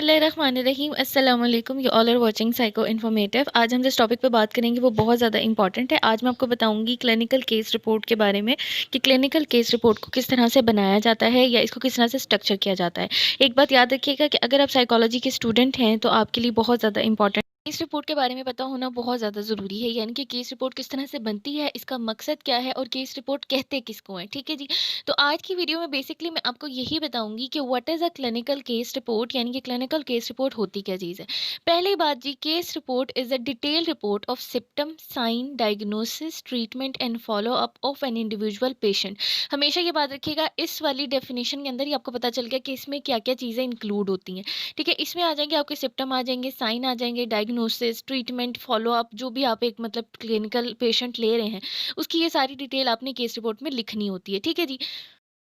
बिस्मिल्लाहिर्रहमानिर्रहीम अस्सलाम वालेकुम। You all are watching psycho informative. आज हम जिस टॉपिक पे बात करेंगे वो बहुत ज़्यादा इंपॉर्टेंट है। आज मैं आपको बताऊंगी क्लिनिकल केस रिपोर्ट के बारे में कि क्लिनिकल केस रिपोर्ट को किस तरह से बनाया जाता है या इसको किस तरह से स्ट्रक्चर किया जाता है। एक बात याद रखिएगा कि अगर आप साइकोलॉजी के स्टूडेंट हैं तो आपके लिए बहुत ज़्यादा इंपॉर्टेंट केस रिपोर्ट के बारे में पता होना बहुत ज़्यादा ज़रूरी है। यानी कि केस रिपोर्ट किस तरह से बनती है, इसका मकसद क्या है और केस रिपोर्ट कहते किसको हैं। ठीक है जी। तो आज की वीडियो में बेसिकली मैं आपको यही बताऊंगी कि what is a clinical case report, यानी कि क्लिनिकल केस रिपोर्ट होती क्या चीज़ है। पहली बात जी, case report is a detail report of symptom, sign, diagnosis, treatment and follow up of an individual patient. हमेशा ये बात रखिएगा, इस वाली डेफिनेशन के अंदर ही आपको पता चल गया कि इसमें क्या क्या चीज़ें इंक्लूड होती हैं। ठीक है, इसमें आ जाएंगे आपके सिम्टम, आ जाएंगे साइन, आ जाएंगे डायग्नोसिस, ट्रीटमेंट, फॉलो अप, जो भी आप एक मतलब क्लिनिकल पेशेंट ले रहे हैं उसकी ये सारी डिटेल आपने केस रिपोर्ट में लिखनी होती है। ठीक है जी।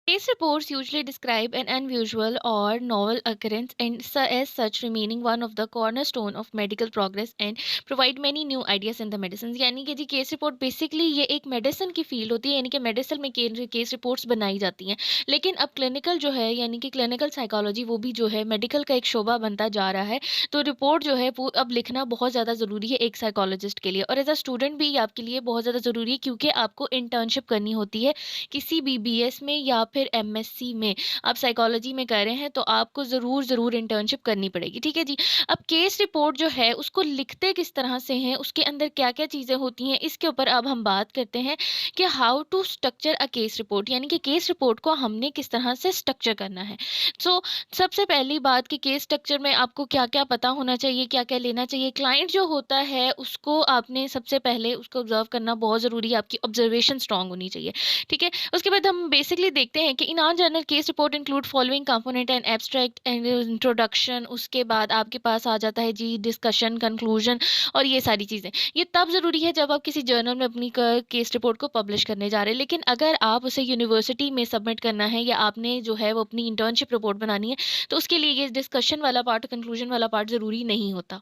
Case reports usually describe an unusual or novel occurrence and as such remaining one of the cornerstone of medical progress and provide many new ideas in the medicine। यानी कि जी case report basically ये एक medicine की field होती है, यानी कि medicine में केस रिपोर्ट्स बनाई जाती हैं। लेकिन अब क्लिनिकल जो है यानी कि क्लिनिकल साइकोलॉजी वो भी जो है मेडिकल का एक शोबा बनता जा रहा है। तो रिपोर्ट जो है वो अब लिखना बहुत ज़्यादा ज़रूरी है एक साइकोलॉजिस्ट के लिए, और एज अ स्टूडेंट भी आपके लिए बहुत ज़्यादा ज़रूरी है क्योंकि आपको इंटर्नशिप करनी होती है किसी भी बीएस में या फिर एमएससी में। आप साइकोलॉजी में कर रहे हैं तो आपको ज़रूर इंटर्नशिप करनी पड़ेगी। ठीक है जी। अब केस रिपोर्ट जो है उसको लिखते किस तरह से हैं, उसके अंदर क्या-क्या चीज़ें होती हैं, इसके ऊपर अब हम बात करते हैं कि how to structure a case report, यानी कि केस रिपोर्ट को हमने किस तरह से स्ट्रक्चर करना है। सो सबसे पहली बात कि केस स्ट्रक्चर में आपको क्या-क्या पता होना चाहिए, क्या-क्या लेना चाहिए। क्लाइंट जो होता है उसको आपने सबसे पहले उसको ऑब्जर्व करना बहुत ज़रूरी है, आपकी ऑब्जर्वेशन स्ट्रांग होनी चाहिए। ठीक है। उसके बाद हम बेसिकली देखते हैं कि इन are general case report include following component and abstract and introduction. उसके बाद आपके पास आ जाता है जी डिस्कशन, कंक्लूजन और ये सारी चीज़ें। ये तब ज़रूरी है जब आप किसी जर्नल में अपनी केस रिपोर्ट को पब्लिश करने जा रहे हैं। लेकिन अगर आप उसे यूनिवर्सिटी में सबमिट करना है या आपने जो है वो अपनी इंटर्नशिप रिपोर्ट बनानी है तो उसके लिए ये डिस्कशन वाला पार्ट, कंक्लूजन वाला पार्ट ज़रूरी नहीं होता।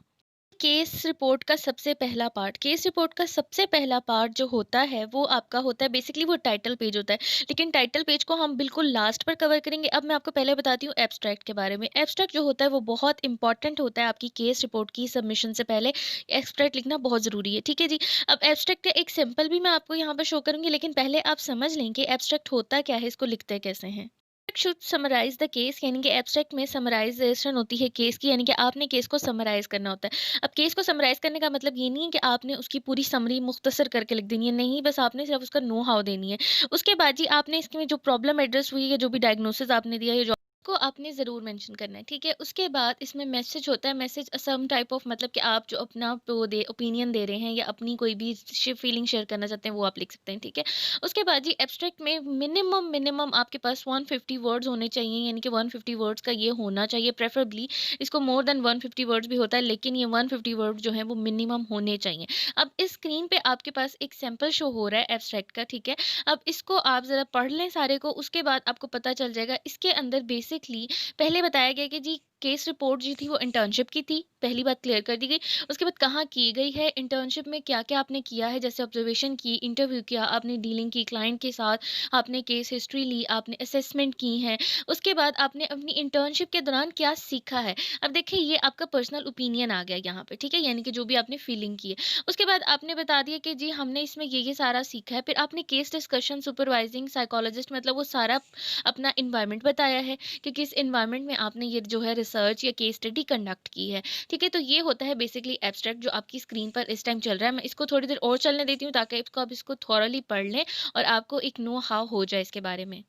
केस रिपोर्ट का सबसे पहला पार्ट जो होता है वो आपका होता है बेसिकली वो टाइटल पेज होता है। लेकिन टाइटल पेज को हम बिल्कुल लास्ट पर कवर करेंगे। अब मैं आपको पहले बताती हूँ एब्स्ट्रैक्ट के बारे में। एब्स्ट्रैक्ट जो होता है वो बहुत इंपॉर्टेंट होता है आपकी केस रिपोर्ट की सबमिशन से पहले। एब्स्ट्रैक्ट लिखना बहुत ज़रूरी है। ठीक है जी। अब एब्स्ट्रैक्ट का एक सिंपल भी मैं आपको यहाँ पर शो करूँगी, लेकिन पहले आप समझ लें कि एब्स्ट्रैक्ट होता क्या है, इसको लिखते कैसे हैं। शुड समराइज द केस, यानी कि एब्स्ट्रैक्ट में समराइजेशन होती है केस की, यानी कि आपने केस को समराइज करना होता है। अब केस को समराइज करने का मतलब ये नहीं है कि आपने उसकी पूरी समरी मुख्तसर करके लिख देनी है, नहीं, बस आपने सिर्फ उसका नो हाउ देनी है। उसके बाद जी आपने इसमें जो प्रॉब्लम एड्रेस हुई है, जो भी डायग्नोसिस आपने दिया है, जो को आपने ज़रूर मेंशन करना है। ठीक है। उसके बाद इसमें मैसेज होता है। मैसेज सम टाइप ऑफ मतलब कि आप जो अपना वो दे ओपिनियन दे रहे हैं या अपनी कोई भी फीलिंग शेयर करना चाहते हैं वो आप लिख सकते हैं। ठीक है। उसके बाद जी एब्स्ट्रैक्ट में मिनिमम आपके पास 150 वर्ड्स होने चाहिए, यानी कि 150 वर्ड्स का ये होना चाहिए प्रेफरेबली। इसको मोर देन 150 वर्ड्स भी होता है, लेकिन ये 150 वर्ड्स जो हैं वो मिनिमम होने चाहिए। अब इस स्क्रीन पे आपके पास एक सैंपल शो हो रहा है एब्स्ट्रैक्ट का। ठीक है। अब इसको आप ज़रा पढ़ लें सारे को, उसके बाद आपको पता चल जाएगा। इसके अंदर बेसिकली पहले बताया गया कि जी केस रिपोर्ट जो थी वो इंटर्नशिप की थी, पहली बात क्लियर कर दी गई। उसके बाद कहाँ की गई है, इंटर्नशिप में क्या-क्या आपने किया है, जैसे ऑब्जर्वेशन की, इंटरव्यू किया, आपने डीलिंग की क्लाइंट के साथ, आपने केस हिस्ट्री ली, आपने असेसमेंट की है। उसके बाद आपने अपनी इंटर्नशिप के दौरान क्या सीखा है। अब देखिए ये आपका पर्सनल ओपिनियन आ गया यहाँ पे। ठीक है। यानी कि जो भी आपने फीलिंग की है। उसके बाद आपने बता दिया कि जी हमने इसमें ये सारा सीखा है। फिर आपने केस डिस्कशन, सुपरवाइजिंग साइकोलॉजिस्ट मतलब वो सारा अपना एनवायरनमेंट बताया है कि किस एनवायरनमेंट में आपने ये जो है रिसर्च या केस स्टडी कंडक्ट की है। ठीक है। तो ये होता है बेसिकली एब्स्ट्रैक्ट जो आपकी स्क्रीन पर इस टाइम चल रहा है। मैं इसको थोड़ी देर और चलने देती हूँ ताकि इसको आप इसको थॉरली पढ़ लें और आपको एक नो हाउ हो जाए इसके बारे में।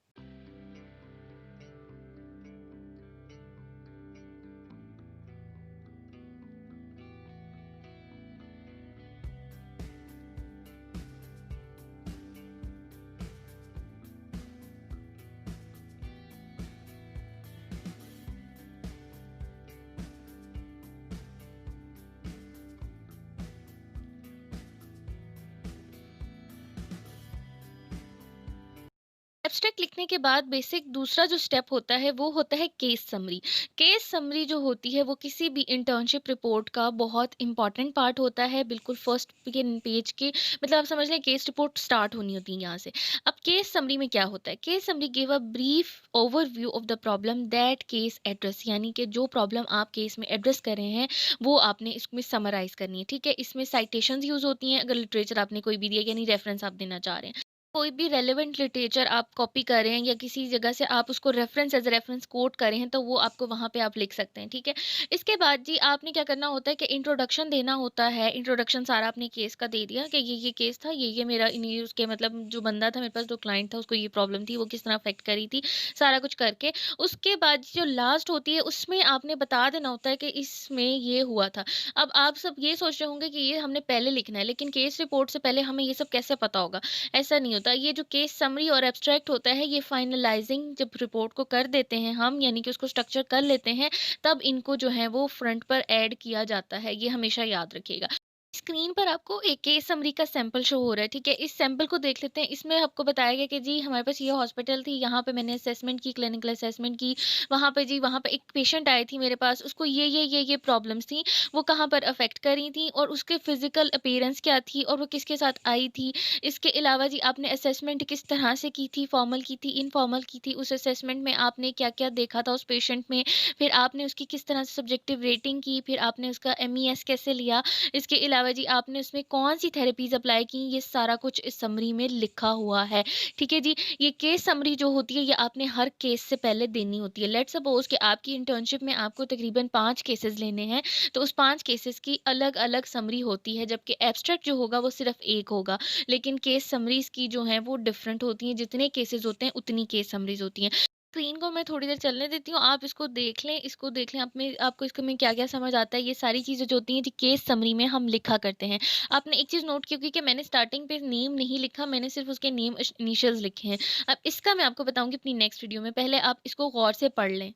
एब्स्ट्रैक्ट लिखने के बाद बेसिक दूसरा जो स्टेप होता है वो होता है केस समरी। केस समरी जो होती है वो किसी भी इंटर्नशिप रिपोर्ट का बहुत इंपॉर्टेंट पार्ट होता है, बिल्कुल फर्स्ट के पेज के, मतलब आप समझ लें केस रिपोर्ट स्टार्ट होनी होती है यहाँ से। अब केस समरी में क्या होता है? Case summary give a brief overview of the problem that case address, यानी कि जो प्रॉब्लम आप केस में एड्रेस कर रहे हैं वो आपने इसमें समराइज करनी है। ठीक है, इसमें साइटेशंस यूज होती हैं, अगर लिटरेचर आपने कोई भी दिया यानी रेफरेंस आप देना चाह रहे हैं। कोई भी रेलेवेंट लिटरेचर आप कॉपी कर रहे हैं या किसी जगह से आप उसको रेफरेंस एज रेफरेंस कोट कर रहे हैं तो वो आपको वहाँ पे आप लिख सकते हैं। ठीक है, इसके बाद जी आपने क्या करना होता है कि इंट्रोडक्शन देना होता है। इंट्रोडक्शन सारा आपने केस का दे दिया कि ये केस था, ये मेरा इन्हीं उसके मतलब जो बंदा था मेरे पास, जो क्लाइंट था, उसको ये प्रॉब्लम थी, वो किस तरह अफेक्ट करी थी, सारा कुछ करके उसके बाद जो लास्ट होती है उसमें आपने बता देना होता है कि इसमें ये हुआ था। अब आप सब ये सोच रहे होंगे कि ये हमने पहले लिखना है, लेकिन केस रिपोर्ट से पहले हमें ये सब कैसे पता होगा? ऐसा नहीं होता। ये जो केस समरी और एब्स्ट्रैक्ट होता है ये फाइनलाइजिंग जब रिपोर्ट को कर देते हैं हम, यानी कि उसको स्ट्रक्चर कर लेते हैं, तब इनको जो है वो फ्रंट पर ऐड किया जाता है। ये हमेशा याद रखिएगा। स्क्रीन पर आपको एक केस समरी का सैंपल शो हो रहा है। ठीक है, इस सैंपल को देख लेते हैं। इसमें आपको बताया गया कि जी हमारे पास ये हॉस्पिटल थी, यहाँ पे मैंने असेसमेंट की, क्लिनिकल असेसमेंट की। वहाँ पे जी वहाँ पे एक पेशेंट आई थी मेरे पास, उसको ये प्रॉब्लम्स थी, वो कहाँ पर अफेक्ट करी थी और उसके फिजिकल अपीयरेंस क्या थी और वो किसके साथ आई थी। इसके अलावा जी आपने असेसमेंट किस तरह से की थी, फॉर्मल की थी, इनफॉर्मल की थी। उस असेसमेंट में आपने क्या क्या देखा था उस पेशेंट में, फिर आपने उसकी किस तरह से सब्जेक्टिव रेटिंग की, फिर आपने उसका MES कैसे लिया, इसके अलावा जी आपने उसमें कौन-सी थेरेपीज़ अप्लाई की, ये सारा कुछ इस समरी में लिखा हुआ है। ठीक है जी, ये केस समरी जो होती है ये आपने हर केस से पहले देनी होती है। लेट्स सपोज़ कि आपकी इंटर्नशिप में आपको तकरीबन 5 केसेज़ लेने हैं, तो उस 5 केसेज़ की अलग-अलग समरी होती है, जबकि एब्स्ट्रैक्ट जो होगा वो सिर्फ़ 1 होगा। लेकिन केस समरीज़ की जो हैं वो डिफरेंट होती हैं, जितने केसेज़ होते हैं उतनी केस समरीज़ होती हैं। स्क्रीन को मैं थोड़ी देर चलने देती हूँ, आप इसको देख लें, आप में आपको इसक में क्या-क्या समझ आता है। ये सारी चीज़ें जो होती हैं, जो केस समरी में हम लिखा करते हैं। आपने एक चीज़ नोट की होगी कि मैंने स्टार्टिंग पे नेम नहीं लिखा, मैंने सिर्फ़ उसके नेम इनिशियल्स लिखे हैं। अब इसका मैं आपको बताऊँगी अपनी नेक्स्ट वीडियो में, पहले आप इसको गौर से पढ़ लें।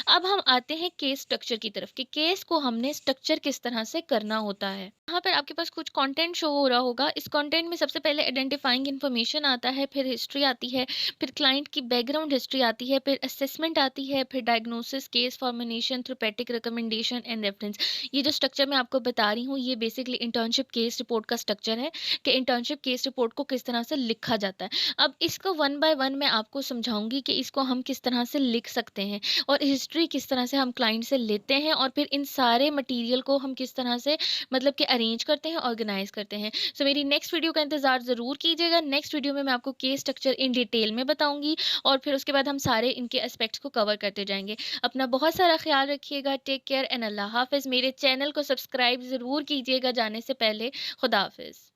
अब हम आते हैं केस स्ट्रक्चर की तरफ कि केस को हमने स्ट्रक्चर किस तरह से करना होता है। यहाँ पर आपके पास कुछ कंटेंट शो हो रहा होगा। इस कंटेंट में सबसे पहले आइडेंटिफाइंग इन्फॉर्मेशन आता है, फिर हिस्ट्री आती है, फिर क्लाइंट की बैकग्राउंड हिस्ट्री आती है, फिर असेसमेंट आती है, फिर diagnosis, case formulation, therapeutic recommendation and reference. ये जो स्ट्रक्चर मैं आपको बता रही हूँ ये बेसिकली इंटर्नशिप केस रिपोर्ट का स्ट्रक्चर है कि इंटर्नशिप केस रिपोर्ट को किस तरह से लिखा जाता है। अब इसको वन बाय वन मैं आपको समझाऊंगी कि इसको हम किस तरह से लिख सकते हैं और हिस्ट्री किस तरह से हम क्लाइंट से लेते हैं और फिर इन सारे मटेरियल को हम किस तरह से मतलब कि अरेंज करते हैं, ऑर्गेनाइज करते हैं। सो मेरी नेक्स्ट वीडियो का इंतजार ज़रूर कीजिएगा। नेक्स्ट वीडियो में मैं आपको केस स्ट्रक्चर इन डिटेल में बताऊंगी और फिर उसके बाद हम सारे इनके एस्पेक्ट्स को कवर करते जाएंगे। अपना बहुत सारा ख्याल रखिएगा। टेक केयर एंड अल्लाह हाफिज़। मेरे चैनल को सब्सक्राइब ज़रूर कीजिएगा जाने से पहले। खुदा हाफिज़।